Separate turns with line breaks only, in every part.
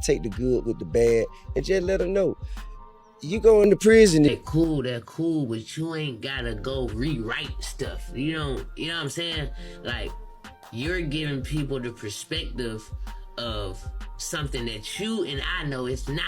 take the good with the bad and just let them know. You go into prison.
They're cool, but you ain't gotta go rewrite stuff. You know what I'm saying? Like, you're giving people the perspective of something that you and I know it's not.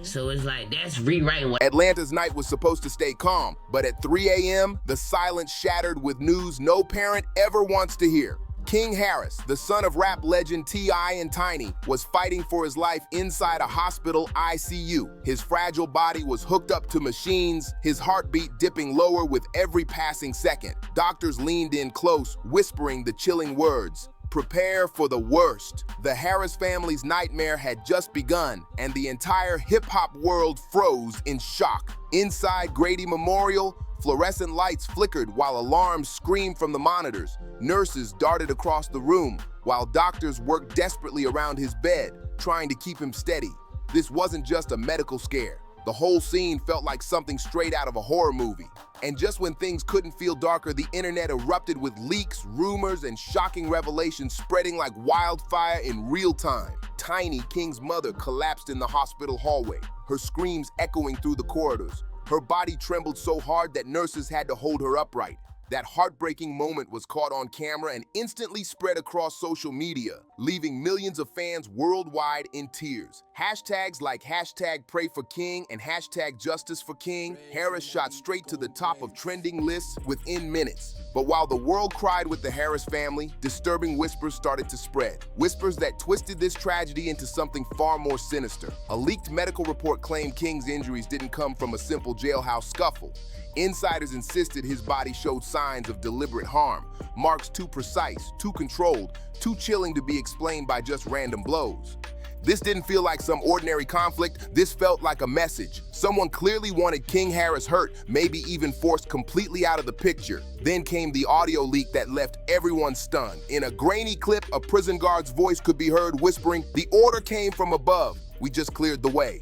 So it's like, that's rewriting what...
Atlanta's night was supposed to stay calm, but at 3 a.m., the silence shattered with news no parent ever wants to hear. King Harris, the son of rap legend T.I. and Tiny, was fighting for his life inside a hospital ICU. His fragile body was hooked up to machines, his heartbeat dipping lower with every passing second. Doctors leaned in close, whispering the chilling words, "Prepare for the worst." The Harris family's nightmare had just begun, and the entire hip-hop world froze in shock. Inside Grady Memorial, fluorescent lights flickered while alarms screamed from the monitors. Nurses darted across the room, while doctors worked desperately around his bed, trying to keep him steady. This wasn't just a medical scare. The whole scene felt like something straight out of a horror movie. And just when things couldn't feel darker, the internet erupted with leaks, rumors, and shocking revelations spreading like wildfire in real time. Tiny, King's mother, collapsed in the hospital hallway, her screams echoing through the corridors. Her body trembled so hard that nurses had to hold her upright. That heartbreaking moment was caught on camera and instantly spread across social media, leaving millions of fans worldwide in tears. Hashtags like #PrayForKing and #JusticeForKing, Harris shot straight to the top of trending lists within minutes. But while the world cried with the Harris family, disturbing whispers started to spread. Whispers that twisted this tragedy into something far more sinister. A leaked medical report claimed King's injuries didn't come from a simple jailhouse scuffle. Insiders insisted his body showed signs of deliberate harm, marks too precise, too controlled, too chilling to be explained by just random blows. This didn't feel like some ordinary conflict, this felt like a message. Someone clearly wanted King Harris hurt, maybe even forced completely out of the picture. Then came the audio leak that left everyone stunned. In a grainy clip, a prison guard's voice could be heard whispering, "The order came from above. We just cleared the way."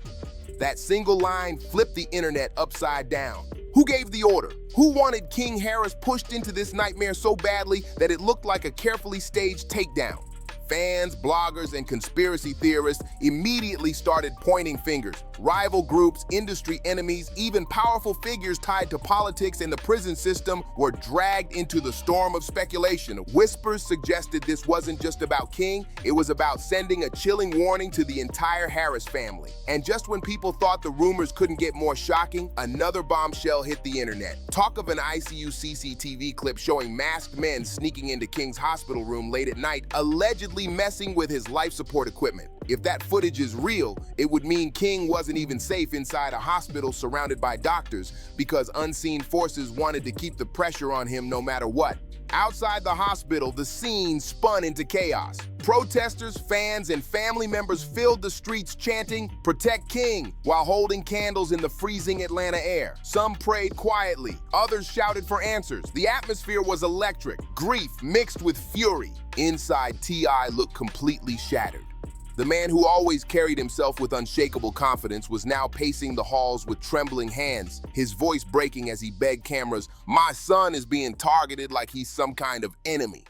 That single line flipped the internet upside down. Who gave the order? Who wanted King Harris pushed into this nightmare so badly that it looked like a carefully staged takedown? Fans, bloggers, and conspiracy theorists immediately started pointing fingers. Rival groups, industry enemies, even powerful figures tied to politics and the prison system were dragged into the storm of speculation. Whispers suggested this wasn't just about King, it was about sending a chilling warning to the entire Harris family. And just when people thought the rumors couldn't get more shocking, another bombshell hit the internet. Talk of an ICU CCTV clip showing masked men sneaking into King's hospital room late at night, allegedly messing with his life support equipment. If that footage is real, it would mean King wasn't even safe inside a hospital surrounded by doctors because unseen forces wanted to keep the pressure on him no matter what. Outside the hospital, the scene spun into chaos. Protesters, fans, and family members filled the streets chanting, "Protect King," while holding candles in the freezing Atlanta air. Some prayed quietly, others shouted for answers. The atmosphere was electric, grief mixed with fury. Inside, T.I. looked completely shattered. The man who always carried himself with unshakable confidence was now pacing the halls with trembling hands, his voice breaking as he begged cameras, "My son is being targeted like he's some kind of enemy.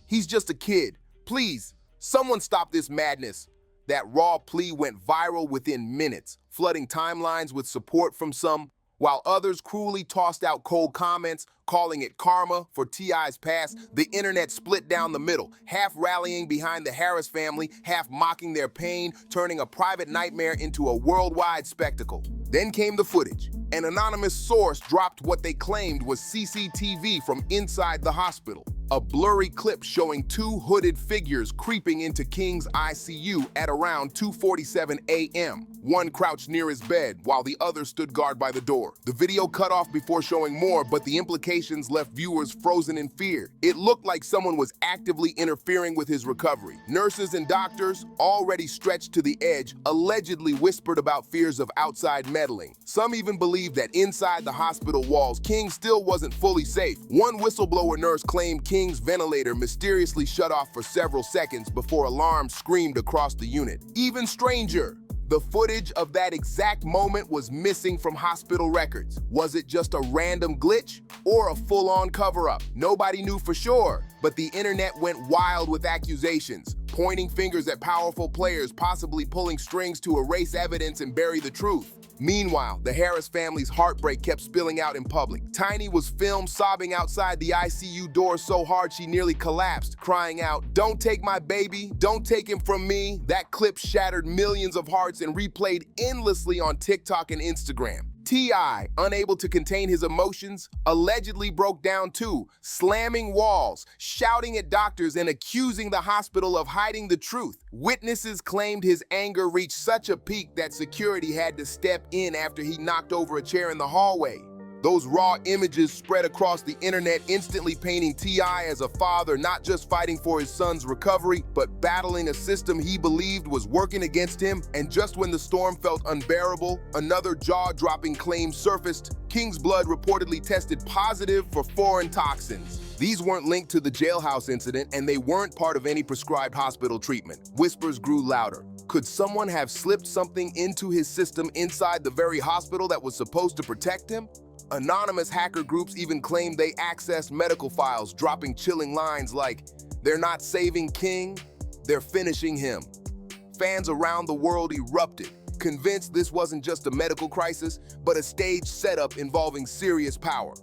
He's just a kid. Please, someone stop this madness." That raw plea went viral within minutes, flooding timelines with support from some, while others cruelly tossed out cold comments, calling it karma for T.I.'s past. The internet split down the middle, half rallying behind the Harris family, half mocking their pain, turning a private nightmare into a worldwide spectacle. Then came the footage. An anonymous source dropped what they claimed was CCTV from inside the hospital. A blurry clip showing two hooded figures creeping into King's ICU at around 2:47 a.m. One crouched near his bed, while the other stood guard by the door. The video cut off before showing more, but the implications left viewers frozen in fear. It looked like someone was actively interfering with his recovery. Nurses and doctors, already stretched to the edge, allegedly whispered about fears of outside meddling. Some even believed that inside the hospital walls, King still wasn't fully safe. One whistleblower nurse claimed King's ventilator mysteriously shut off for several seconds before alarms screamed across the unit. Even stranger, the footage of that exact moment was missing from hospital records. Was it just a random glitch or a full-on cover-up? Nobody knew for sure. but the internet went wild with accusations, pointing fingers at powerful players, possibly pulling strings to erase evidence and bury the truth. Meanwhile, the Harris family's heartbreak kept spilling out in public. Tiny was filmed sobbing outside the ICU door so hard she nearly collapsed, crying out, "Don't take my baby, don't take him from me." That clip shattered millions of hearts and replayed endlessly on TikTok and Instagram. T.I., unable to contain his emotions, allegedly broke down too, slamming walls, shouting at doctors, and accusing the hospital of hiding the truth. Witnesses claimed his anger reached such a peak that security had to step in after he knocked over a chair in the hallway. Those raw images spread across the internet, instantly painting T.I. as a father not just fighting for his son's recovery, but battling a system he believed was working against him. And just when the storm felt unbearable, another jaw-dropping claim surfaced. King's blood reportedly tested positive for foreign toxins. These weren't linked to the jailhouse incident, and they weren't part of any prescribed hospital treatment. Whispers grew louder. Could someone have slipped something into his system inside the very hospital that was supposed to protect him? Anonymous hacker groups even claimed they accessed medical files, dropping chilling lines like, "They're not saving King, they're finishing him." Fans around the world erupted, convinced this wasn't just a medical crisis, but a staged setup involving serious power.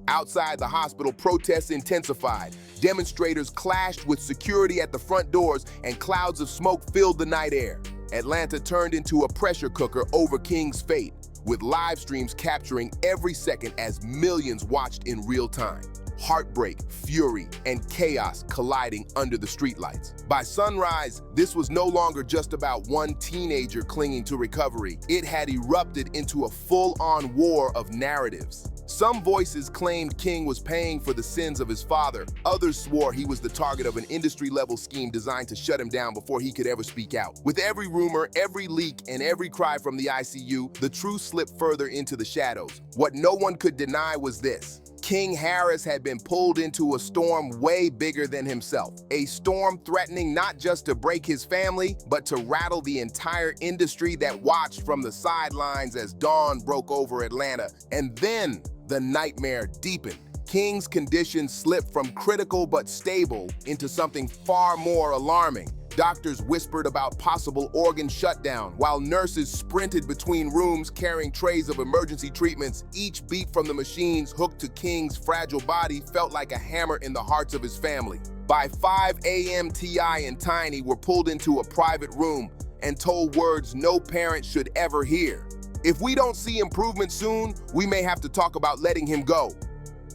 Outside the hospital, protests intensified. Demonstrators clashed with security at the front doors, and clouds of smoke filled the night air. Atlanta turned into a pressure cooker over King's fate, with live streams capturing every second as millions watched in real time. Heartbreak, fury, and chaos colliding under the streetlights. By sunrise, this was no longer just about one teenager clinging to recovery. It had erupted into a full-on war of narratives. Some voices claimed King was paying for the sins of his father. Others swore he was the target of an industry-level scheme designed to shut him down before he could ever speak out. With every rumor, every leak, and every cry from the ICU, the truth slipped further into the shadows. What no one could deny was this: King Harris had been pulled into a storm way bigger than himself. A storm threatening not just to break his family, but to rattle the entire industry that watched from the sidelines as dawn broke over Atlanta. And then the nightmare deepened. King's condition slipped from critical but stable into something far more alarming. Doctors whispered about possible organ shutdown, while nurses sprinted between rooms carrying trays of emergency treatments. Each beat from the machines hooked to King's fragile body felt like a hammer in the hearts of his family. By 5 a.m., T.I. and Tiny were pulled into a private room and told words no parent should ever hear. "If we don't see improvement soon, we may have to talk about letting him go."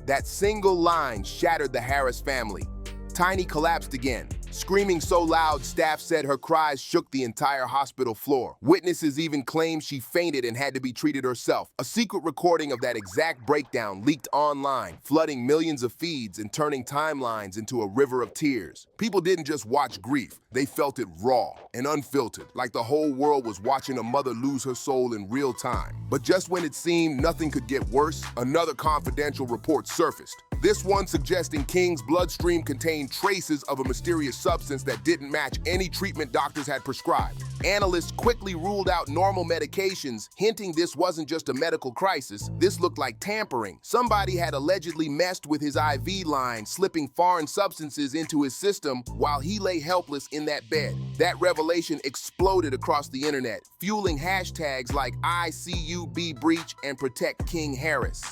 That single line shattered the Harris family. Tiny collapsed again, screaming so loud staff said her cries shook the entire hospital floor. Witnesses even claimed she fainted and had to be treated herself. A secret recording of that exact breakdown leaked online, flooding millions of feeds and turning timelines into a river of tears. People didn't just watch grief, they felt it raw and unfiltered, like the whole world was watching a mother lose her soul in real time. But just when it seemed nothing could get worse, another confidential report surfaced. This one suggesting King's bloodstream contained traces of a mysterious substance that didn't match any treatment doctors had prescribed. Analysts quickly ruled out normal medications, hinting this wasn't just a medical crisis. This looked like tampering. Somebody had allegedly messed with his IV line, slipping foreign substances into his system while he lay helpless in that bed. That revelation exploded across the internet, fueling hashtags like ICU breach and Protect King Harris.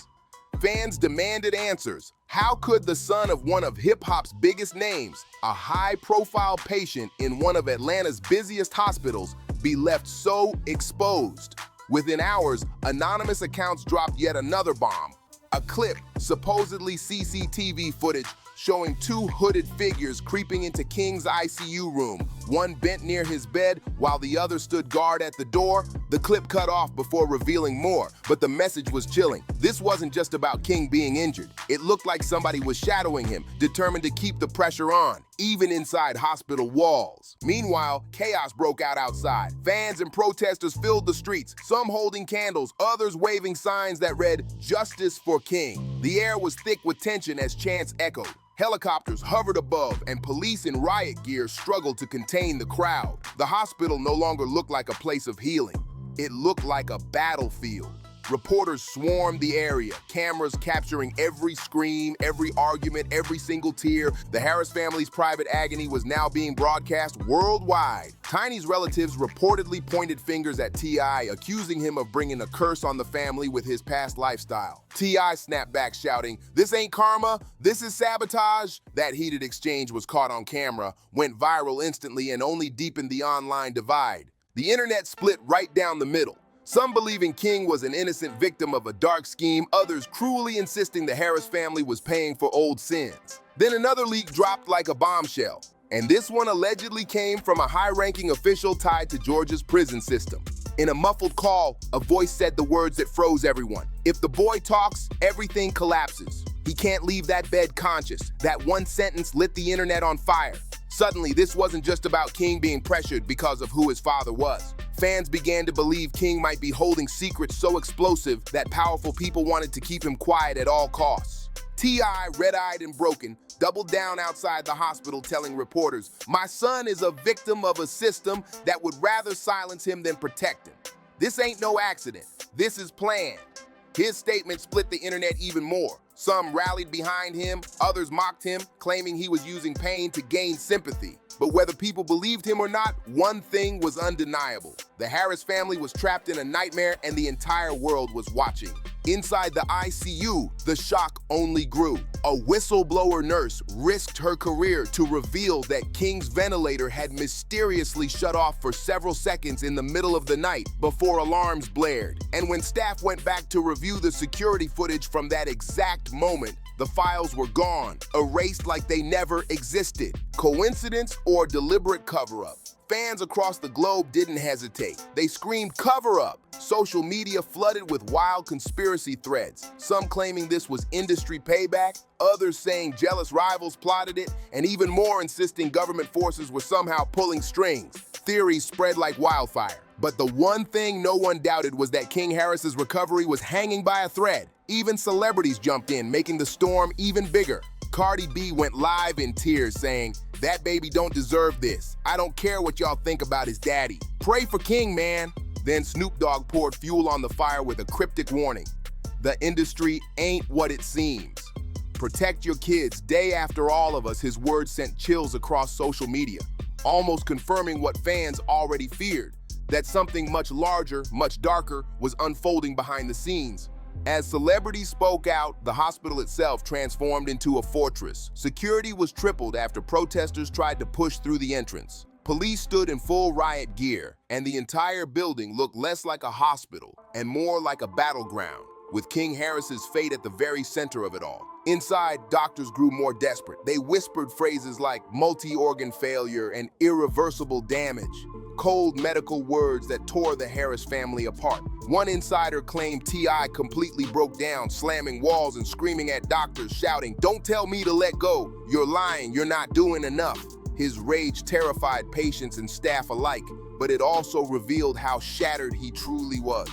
Fans demanded answers. How could the son of one of hip-hop's biggest names, a high-profile patient in one of Atlanta's busiest hospitals, be left so exposed? Within hours, anonymous accounts dropped yet another bomb. A clip, supposedly CCTV footage, showing two hooded figures creeping into King's ICU room. One bent near his bed while the other stood guard at the door. The clip cut off before revealing more, but the message was chilling. This wasn't just about King being injured. It looked like somebody was shadowing him, determined to keep the pressure on, even inside hospital walls. Meanwhile, chaos broke out outside. Fans and protesters filled the streets, some holding candles, others waving signs that read, "Justice for King." The air was thick with tension as chants echoed. Helicopters hovered above, and police in riot gear struggled to contain the crowd. The hospital no longer looked like a place of healing. It looked like a battlefield. Reporters swarmed the area, cameras capturing every scream, every argument, every single tear. The Harris family's private agony was now being broadcast worldwide. Tiny's relatives reportedly pointed fingers at T.I., accusing him of bringing a curse on the family with his past lifestyle. T.I. snapped back, shouting, "This ain't karma, this is sabotage." That heated exchange was caught on camera, went viral instantly, and only deepened the online divide. The internet split right down the middle. Some believing King was an innocent victim of a dark scheme, others cruelly insisting the Harris family was paying for old sins. Then another leak dropped like a bombshell, and this one allegedly came from a high-ranking official tied to Georgia's prison system. In a muffled call, a voice said the words that froze everyone. "If the boy talks, everything collapses. He can't leave that bed conscious." That one sentence lit the internet on fire. Suddenly, this wasn't just about King being pressured because of who his father was. Fans began to believe King might be holding secrets so explosive that powerful people wanted to keep him quiet at all costs. T.I., red-eyed and broken, doubled down outside the hospital telling reporters, "My son is a victim of a system that would rather silence him than protect him. This ain't no accident. This is planned." His statement split the internet even more. Some rallied behind him, others mocked him, claiming he was using pain to gain sympathy. But whether people believed him or not, one thing was undeniable. The Harris family was trapped in a nightmare and the entire world was watching. Inside the ICU, the shock only grew. A whistleblower nurse risked her career to reveal that King's ventilator had mysteriously shut off for several seconds in the middle of the night before alarms blared. And when staff went back to review the security footage from that exact moment, the files were gone, erased like they never existed. Coincidence or deliberate cover-up? Fans across the globe didn't hesitate. They screamed, "Cover-up!" Social media flooded with wild conspiracy threads, some claiming this was industry payback, others saying jealous rivals plotted it, and even more insisting government forces were somehow pulling strings. Theories spread like wildfire. But the one thing no one doubted was that King Harris's recovery was hanging by a thread. Even celebrities jumped in, making the storm even bigger. Cardi B went live in tears saying, "That baby don't deserve this. I don't care what y'all think about his daddy. Pray for King, man." Then Snoop Dogg poured fuel on the fire with a cryptic warning. "The industry ain't what it seems. Protect your kids." Day after all of us, his words sent chills across social media, almost confirming what fans already feared, that something much larger, much darker, was unfolding behind the scenes. As celebrities spoke out, the hospital itself transformed into a fortress. Security was tripled after protesters tried to push through the entrance. Police stood in full riot gear, and the entire building looked less like a hospital and more like a battleground, with King Harris's fate at the very center of it all. Inside, doctors grew more desperate. They whispered phrases like multi-organ failure and irreversible damage, cold medical words that tore the Harris family apart. One insider claimed T.I. completely broke down, slamming walls and screaming at doctors, shouting, "Don't tell me to let go. You're lying. You're not doing enough." His rage terrified patients and staff alike, but it also revealed how shattered he truly was.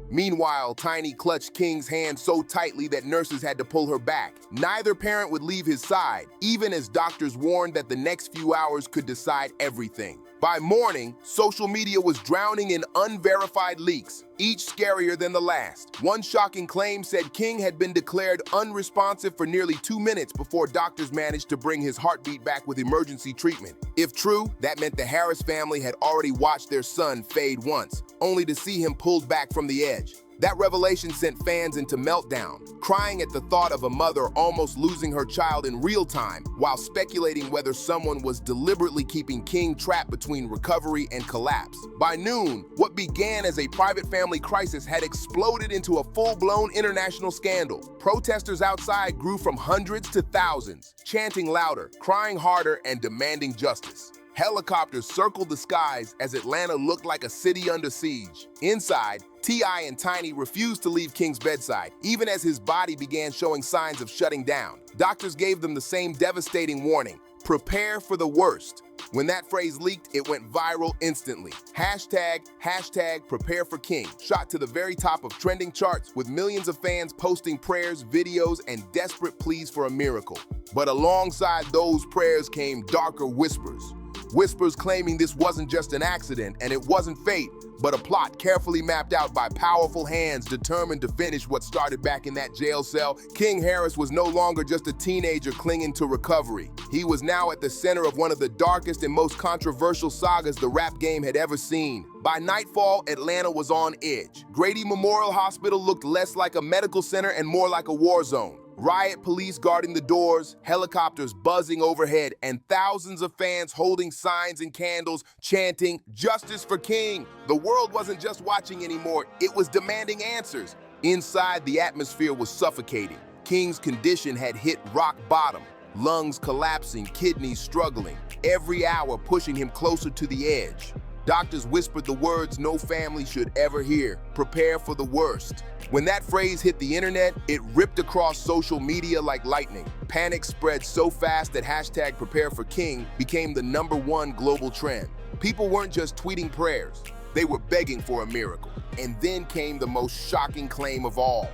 Meanwhile, Tiny clutched King's hand so tightly that nurses had to pull her back. Neither parent would leave his side, even as doctors warned that the next few hours could decide everything. By morning, social media was drowning in unverified leaks, each scarier than the last. One shocking claim said King had been declared unresponsive for nearly 2 minutes before doctors managed to bring his heartbeat back with emergency treatment. If true, that meant the Harris family had already watched their son fade once, only to see him pulled back from the edge. That revelation sent fans into meltdown, crying at the thought of a mother almost losing her child in real time, while speculating whether someone was deliberately keeping King trapped between recovery and collapse. By noon, what began as a private family crisis had exploded into a full-blown international scandal. Protesters outside grew from hundreds to thousands, chanting louder, crying harder, and demanding justice. Helicopters circled the skies as Atlanta looked like a city under siege. Inside, T.I. and Tiny refused to leave King's bedside, even as his body began showing signs of shutting down. Doctors gave them the same devastating warning: prepare for the worst. When that phrase leaked, it went viral instantly. Hashtag prepare for King shot to the very top of trending charts, with millions of fans posting prayers, videos, and desperate pleas for a miracle. But alongside those prayers came darker whispers. Whispers claiming this wasn't just an accident and it wasn't fate, but a plot carefully mapped out by powerful hands determined to finish what started back in that jail cell. King Harris was no longer just a teenager clinging to recovery. He was now at the center of one of the darkest and most controversial sagas the rap game had ever seen. By nightfall, Atlanta was on edge. Grady Memorial Hospital looked less like a medical center and more like a war zone. Riot police guarding the doors, helicopters buzzing overhead, and thousands of fans holding signs and candles, chanting, "Justice for King." The world wasn't just watching anymore, it was demanding answers. Inside, the atmosphere was suffocating. King's condition had hit rock bottom, lungs collapsing, kidneys struggling, every hour pushing him closer to the edge. Doctors whispered the words no family should ever hear: prepare for the worst. When that phrase hit the internet, it ripped across social media like lightning. Panic spread so fast that hashtag #PrepareForKing became the #1 global trend. People weren't just tweeting prayers, they were begging for a miracle. And then came the most shocking claim of all.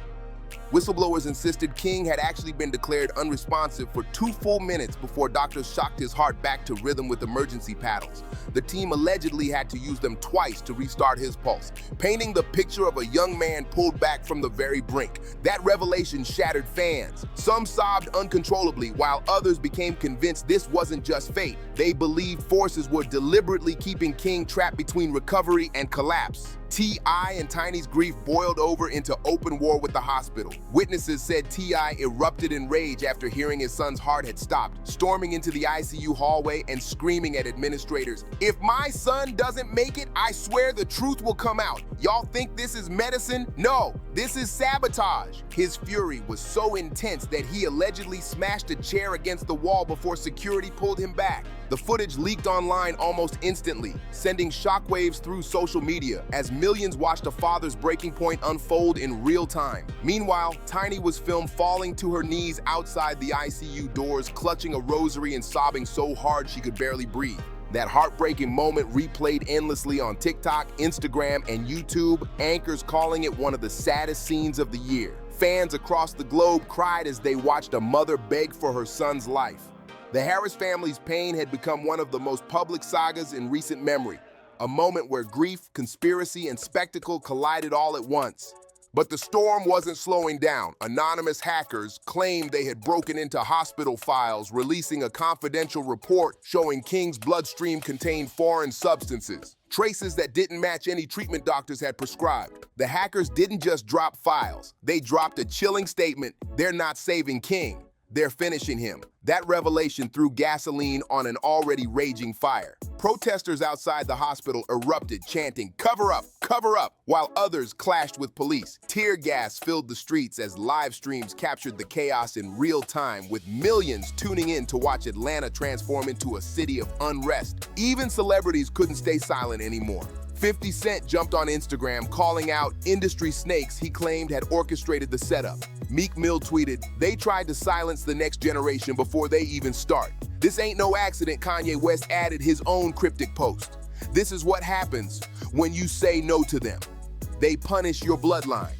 Whistleblowers insisted King had actually been declared unresponsive for 2 full minutes before doctors shocked his heart back to rhythm with emergency paddles. The team allegedly had to use them twice to restart his pulse, painting the picture of a young man pulled back from the very brink. That revelation shattered fans. Some sobbed uncontrollably, while others became convinced this wasn't just fate. They believed forces were deliberately keeping King trapped between recovery and collapse. T.I. and Tiny's grief boiled over into open war with the hospital. Witnesses said T.I. erupted in rage after hearing his son's heart had stopped, storming into the ICU hallway and screaming at administrators, "If my son doesn't make it, I swear the truth will come out. Y'all think this is medicine? No, this is sabotage." His fury was so intense that he allegedly smashed a chair against the wall before security pulled him back. The footage leaked online almost instantly, sending shockwaves through social media as millions watched a father's breaking point unfold in real time. Meanwhile, Tiny was filmed falling to her knees outside the ICU doors, clutching a rosary and sobbing so hard she could barely breathe. That heartbreaking moment replayed endlessly on TikTok, Instagram, and YouTube, anchors calling it one of the saddest scenes of the year. Fans across the globe cried as they watched a mother beg for her son's life. The Harris family's pain had become one of the most public sagas in recent memory, a moment where grief, conspiracy, and spectacle collided all at once. But the storm wasn't slowing down. Anonymous hackers claimed they had broken into hospital files, releasing a confidential report showing King's bloodstream contained foreign substances, traces that didn't match any treatment doctors had prescribed. The hackers didn't just drop files, they dropped a chilling statement: they're not saving King, they're finishing him. That revelation threw gasoline on an already raging fire. Protesters outside the hospital erupted, chanting, "Cover up, cover up," while others clashed with police. Tear gas filled the streets as live streams captured the chaos in real time, with millions tuning in to watch Atlanta transform into a city of unrest. Even celebrities couldn't stay silent anymore. 50 Cent jumped on Instagram calling out industry snakes he claimed had orchestrated the setup. Meek Mill tweeted, "They tried to silence the next generation before they even start." This ain't no accident, Kanye West added his own cryptic post. "This is what happens when you say no to them. They punish your bloodline."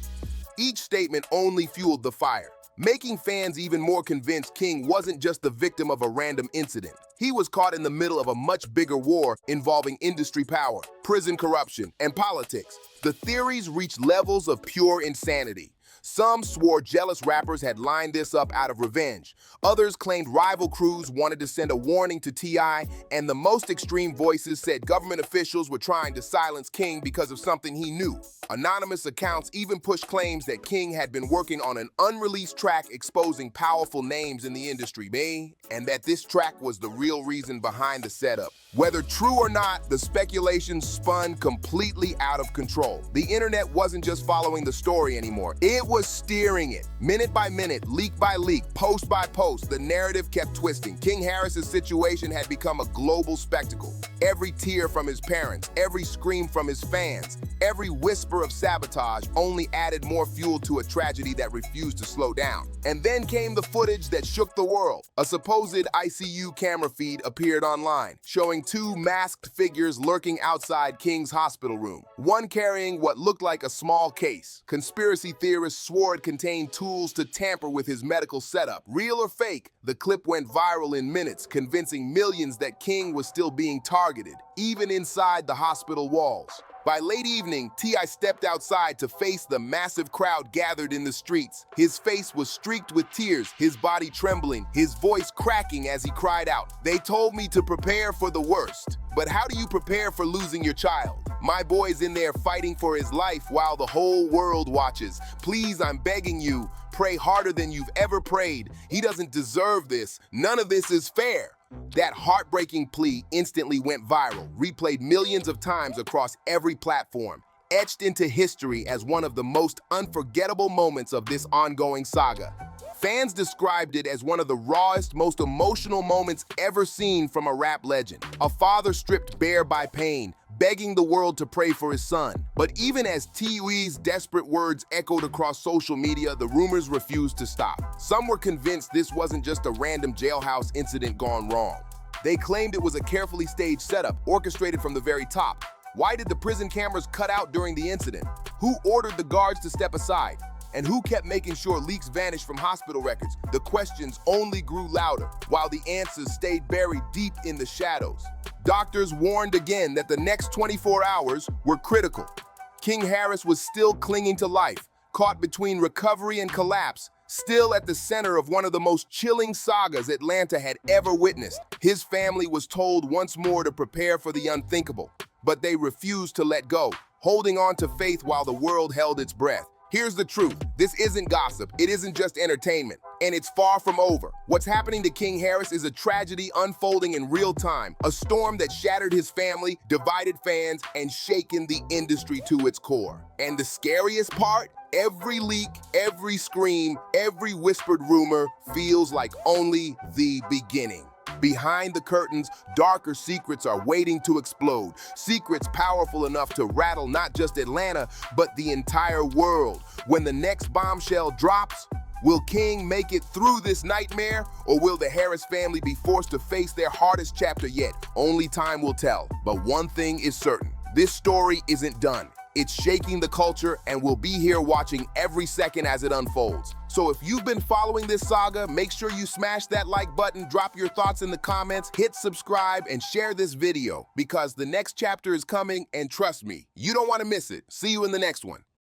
Each statement only fueled the fire, making fans even more convinced King wasn't just the victim of a random incident. He was caught in the middle of a much bigger war involving industry power, prison corruption, and politics. The theories reached levels of pure insanity. Some swore jealous rappers had lined this up out of revenge. Others claimed rival crews wanted to send a warning to T.I., and the most extreme voices said government officials were trying to silence King because of something he knew. Anonymous accounts even pushed claims that King had been working on an unreleased track exposing powerful names in the industry, and that this track was the real reason behind the setup. Whether true or not, the speculation spun completely out of control. The internet wasn't just following the story anymore, it was steering it. Minute by minute, leak by leak, post by post, the narrative kept twisting. King Harris's situation had become a global spectacle. Every tear from his parents, every scream from his fans, every whisper of sabotage only added more fuel to a tragedy that refused to slow down. And then came the footage that shook the world. A supposed ICU camera feed appeared online, showing 2 masked figures lurking outside King's hospital room, one carrying what looked like a small case. Conspiracy theorists swore it contained tools to tamper with his medical setup. Real or fake, the clip went viral in minutes, convincing millions that King was still being targeted, even inside the hospital walls. By late evening, T.I. stepped outside to face the massive crowd gathered in the streets. His face was streaked with tears, his body trembling, his voice cracking as he cried out, "They told me to prepare for the worst." But how do you prepare for losing your child? My boy's in there fighting for his life while the whole world watches. Please, I'm begging you, pray harder than you've ever prayed. He doesn't deserve this. None of this is fair. That heartbreaking plea instantly went viral, replayed millions of times across every platform, etched into history as one of the most unforgettable moments of this ongoing saga. Fans described it as one of the rawest, most emotional moments ever seen from a rap legend. A father stripped bare by pain, begging the world to pray for his son. But even as T.I.'s desperate words echoed across social media, the rumors refused to stop. Some were convinced this wasn't just a random jailhouse incident gone wrong. They claimed it was a carefully staged setup, orchestrated from the very top. Why did the prison cameras cut out during the incident? Who ordered the guards to step aside? And who kept making sure leaks vanished from hospital records? The questions only grew louder, while the answers stayed buried deep in the shadows. Doctors warned again that the next 24 hours were critical. King Harris was still clinging to life, caught between recovery and collapse, still at the center of one of the most chilling sagas Atlanta had ever witnessed. His family was told once more to prepare for the unthinkable, but they refused to let go, holding on to faith while the world held its breath. Here's the truth. This isn't gossip. It isn't just entertainment. And it's far from over. What's happening to King Harris is a tragedy unfolding in real time. A storm that shattered his family, divided fans, and shaken the industry to its core. And the scariest part? Every leak, every scream, every whispered rumor feels like only the beginning. Behind the curtains, darker secrets are waiting to explode. Secrets powerful enough to rattle not just Atlanta, but the entire world. When the next bombshell drops, will King make it through this nightmare? Or will the Harris family be forced to face their hardest chapter yet? Only time will tell. But one thing is certain. This story isn't done. It's shaking the culture, and we'll be here watching every second as it unfolds. So if you've been following this saga, make sure you smash that like button, drop your thoughts in the comments, hit subscribe, and share this video, because the next chapter is coming, and trust me, you don't want to miss it. See you in the next one.